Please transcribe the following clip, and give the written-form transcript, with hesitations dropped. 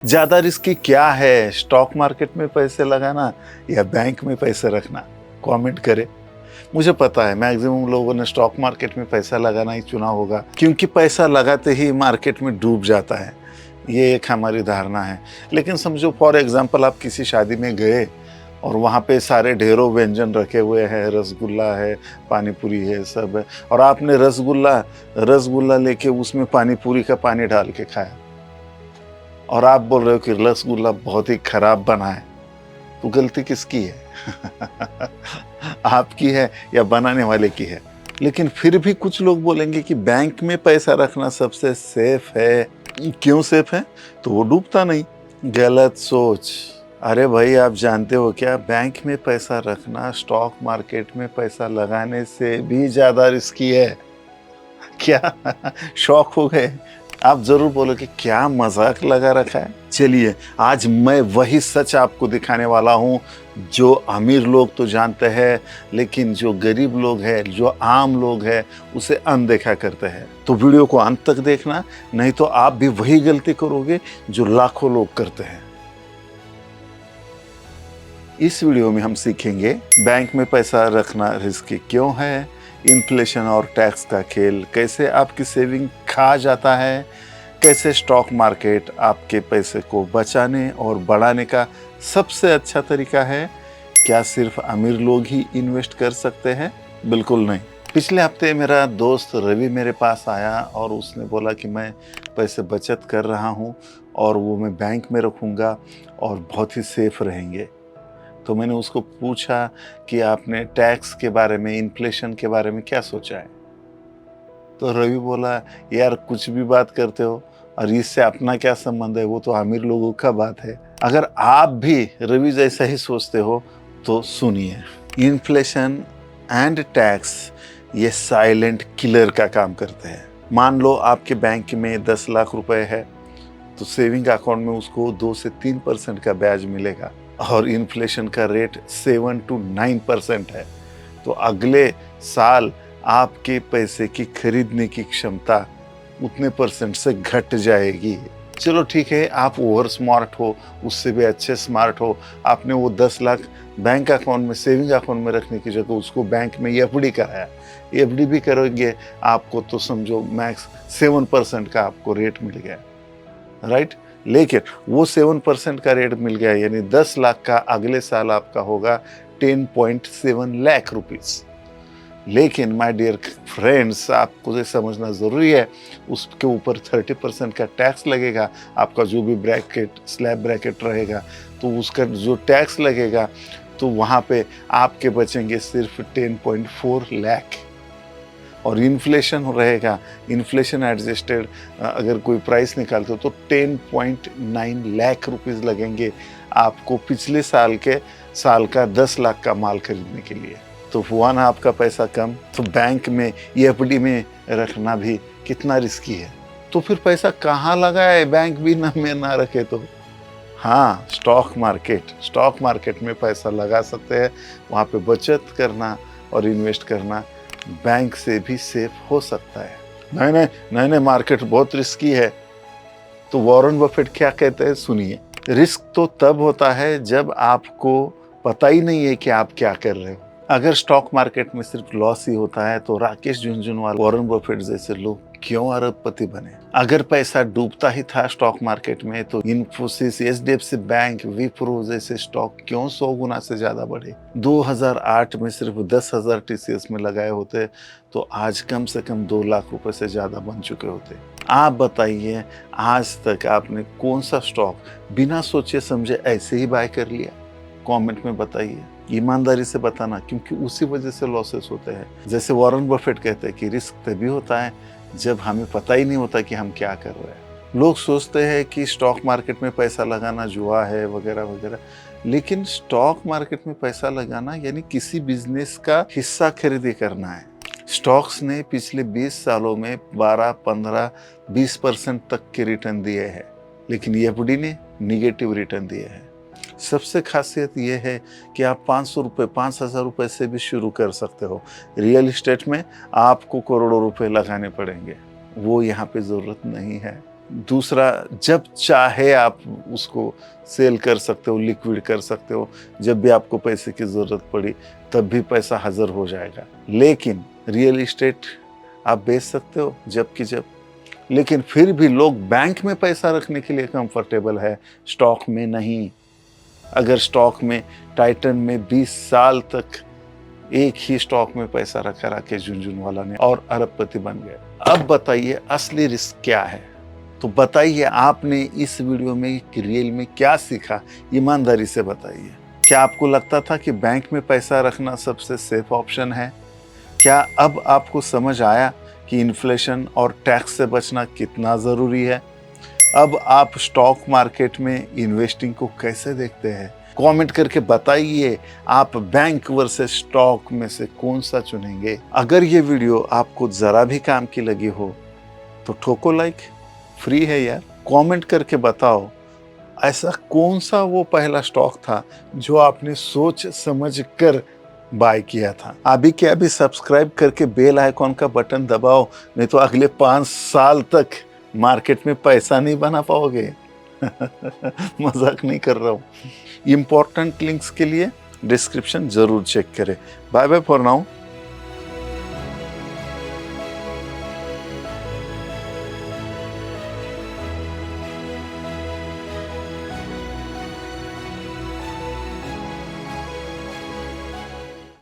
ज्यादा रिस्की क्या है, स्टॉक मार्केट में पैसे लगाना या बैंक में पैसे रखना? कमेंट करें। मुझे पता है मैक्सिमम लोगों ने स्टॉक मार्केट में पैसा लगाना ही चुना होगा, क्योंकि पैसा लगाते ही मार्केट में डूब जाता है। ये एक हमारी धारणा है। लेकिन समझो फॉर एग्जांपल आप किसी शादी में गए और वहाँ पे सारे ढेरों व्यंजन रखे हुए हैं, रसगुल्ला है, पानी पूरी है, सब है, और आपने रसगुल्ला लेके उसमें पानी पूरी का पानी डाल के खाया और आप बोल रहे हो कि रसगुल्ला बहुत ही खराब बना है, तो गलती किसकी है? आपकी है या बनाने वाले की है? लेकिन फिर भी कुछ लोग बोलेंगे कि बैंक में पैसा रखना सबसे सेफ है। क्यों सेफ है? तो वो डूबता नहीं। गलत सोच। अरे भाई, आप जानते हो क्या, बैंक में पैसा रखना स्टॉक मार्केट में पैसा लगाने से भी ज्यादा रिस्की है। क्या शौक हो गए? आप जरूर बोलोगे क्या मजाक लगा रखा है। चलिए, आज मैं वही सच आपको दिखाने वाला हूं जो अमीर लोग तो जानते हैं, लेकिन जो गरीब लोग हैं, जो आम लोग हैं, उसे अनदेखा करते हैं। तो वीडियो को अंत तक देखना, नहीं तो आप भी वही गलती करोगे जो लाखों लोग करते हैं। इस वीडियो में हम सीखेंगे बैंक में पैसा रखना रिस्की क्यों है, इन्फ्लेशन और टैक्स का खेल कैसे आपकी सेविंग खा जाता है, कैसे स्टॉक मार्केट आपके पैसे को बचाने और बढ़ाने का सबसे अच्छा तरीका है, क्या सिर्फ अमीर लोग ही इन्वेस्ट कर सकते हैं? बिल्कुल नहीं। पिछले हफ्ते मेरा दोस्त रवि मेरे पास आया और उसने बोला कि मैं पैसे बचत कर रहा हूँ और वो मैं बैंक में रखूँगा और बहुत ही सेफ रहेंगे। तो मैंने उसको पूछा कि आपने टैक्स के बारे में, इन्फ्लेशन के बारे में क्या सोचा है? तो रवि बोला, यार कुछ भी बात करते हो और इससे अपना क्या संबंध है, वो तो अमीर लोगों का बात है। अगर आप भी रवि जैसा ही सोचते हो तो सुनिए, इन्फ्लेशन एंड टैक्स ये साइलेंट किलर का काम करते हैं। मान लो आपके बैंक में 10 लाख रुपए है, तो सेविंग अकाउंट में उसको 2 से 3% का ब्याज मिलेगा और इन्फ्लेशन का रेट 7 to 9% है। तो अगले साल आपके पैसे की खरीदने की क्षमता उतने परसेंट से घट जाएगी। चलो ठीक है, आप ओवर स्मार्ट हो, उससे भी अच्छे स्मार्ट हो, आपने वो 10 लाख बैंक अकाउंट में, सेविंग अकाउंट में रखने की जगह उसको बैंक में एफडी कराया। एफडी भी करोगे आपको तो समझो मैक्स 7% का आपको रेट मिल गया, राइट? लेकिन वो 7% का रेट मिल गया, यानी 10 लाख का अगले साल आपका होगा 10.7 लाख रुपीस। लेकिन माय डियर फ्रेंड्स, आपको ये समझना ज़रूरी है, उसके ऊपर 30% का टैक्स लगेगा। आपका जो भी ब्रैकेट, स्लैब ब्रैकेट रहेगा, तो उसका जो टैक्स लगेगा, तो वहाँ पे आपके बचेंगे सिर्फ 10.4 लाख। और इन्फ्लेशन रहेगा, इन्फ्लेशन एडजस्टेड अगर कोई प्राइस निकालते हो तो 10.9 लाख रुपीस लगेंगे आपको पिछले साल साल का 10 लाख का माल खरीदने के लिए। तो हुआ ना आपका पैसा कम। तो बैंक में, एफडी में रखना भी कितना रिस्की है। तो फिर पैसा कहाँ लगाए, बैंक भी में ना रखे तो? हाँ, स्टॉक मार्केट में पैसा लगा सकते हैं। वहाँ पे बचत करना और इन्वेस्ट करना बैंक से भी सेफ हो सकता है। नहीं, मार्केट बहुत रिस्की है। तो वॉरेन बफेट क्या कहते हैं, सुनिए। रिस्क तो तब होता है जब आपको पता ही नहीं है कि आप क्या कर रहे हो। अगर स्टॉक मार्केट में सिर्फ लॉस ही होता है तो राकेश झुनझुनवाला, वॉरेन बफेट जैसे लोग क्यों अरबपति बने? अगर पैसा डूबता ही था स्टॉक मार्केट में तो इन्फोसिस, एचडीएफसी बैंक, विप्रो जैसे स्टॉक क्यों 100 गुना से ज्यादा बढ़े? 2008 में सिर्फ 10,000 टीसीएस में लगाए होते तो आज कम से कम 2 लाख रुपए से ज्यादा बन चुके होते। आप बताइए, आज तक आपने कौन सा स्टॉक बिना सोचे समझे ऐसे ही बाय कर लिया? कमेंट में बताइए, ईमानदारी से बताना, क्योंकि उसी वजह से लॉसेस होते हैं। जैसे वॉरेन बफेट कहते हैं कि रिस्क तभी होता है जब हमें पता ही नहीं होता कि हम क्या कर रहे हैं। लोग सोचते हैं कि स्टॉक मार्केट में पैसा लगाना जुआ है वगैरह वगैरह, लेकिन स्टॉक मार्केट में पैसा लगाना यानी किसी बिजनेस का हिस्सा खरीदी करना है। स्टॉक्स ने पिछले 20 सालों में 12, 15, 20% तक के रिटर्न दिए हैं, लेकिन एफडी ने निगेटिव रिटर्न दिए हैं। सबसे खासियत यह है कि आप 500 रुपये, 5,000 रुपये से भी शुरू कर सकते हो। रियल इस्टेट में आपको करोड़ों रुपए लगाने पड़ेंगे, वो यहाँ पे ज़रूरत नहीं है। दूसरा, जब चाहे आप उसको सेल कर सकते हो, लिक्विड कर सकते हो। जब भी आपको पैसे की ज़रूरत पड़ी तब भी पैसा हाज़िर हो जाएगा। लेकिन रियल इस्टेट आप बेच सकते हो जब की जब। लेकिन फिर भी लोग बैंक में पैसा रखने के लिए कंफर्टेबल है, स्टॉक में नहीं। अगर स्टॉक में, टाइटन में 20 साल तक एक ही स्टॉक में पैसा रखा राकेश झुनझुनवाला ने और अरबपति बन गए। अब बताइए असली रिस्क क्या है? तो बताइए आपने इस वीडियो में कि रियल में क्या सीखा, ईमानदारी से बताइए। क्या आपको लगता था कि बैंक में पैसा रखना सबसे सेफ ऑप्शन है? क्या अब आपको समझ आया कि इन्फ्लेशन और टैक्स से बचना कितना ज़रूरी है? अब आप स्टॉक मार्केट में इन्वेस्टिंग को कैसे देखते हैं? कमेंट करके बताइए आप बैंक वर्सेस स्टॉक में से कौन सा चुनेंगे। अगर ये वीडियो आपको ज़रा भी काम की लगी हो तो ठोको लाइक, फ्री है यार। कमेंट करके बताओ ऐसा कौन सा वो पहला स्टॉक था जो आपने सोच समझ कर बाय किया था। अभी के अभी सब्सक्राइब करके बेल आइकॉन का बटन दबाओ, नहीं तो अगले 5 साल तक मार्केट में पैसा नहीं बना पाओगे। मजाक नहीं कर रहा हूँ। इम्पोर्टेंट लिंक्स के लिए डिस्क्रिप्शन जरूर चेक करें। Bye bye for now.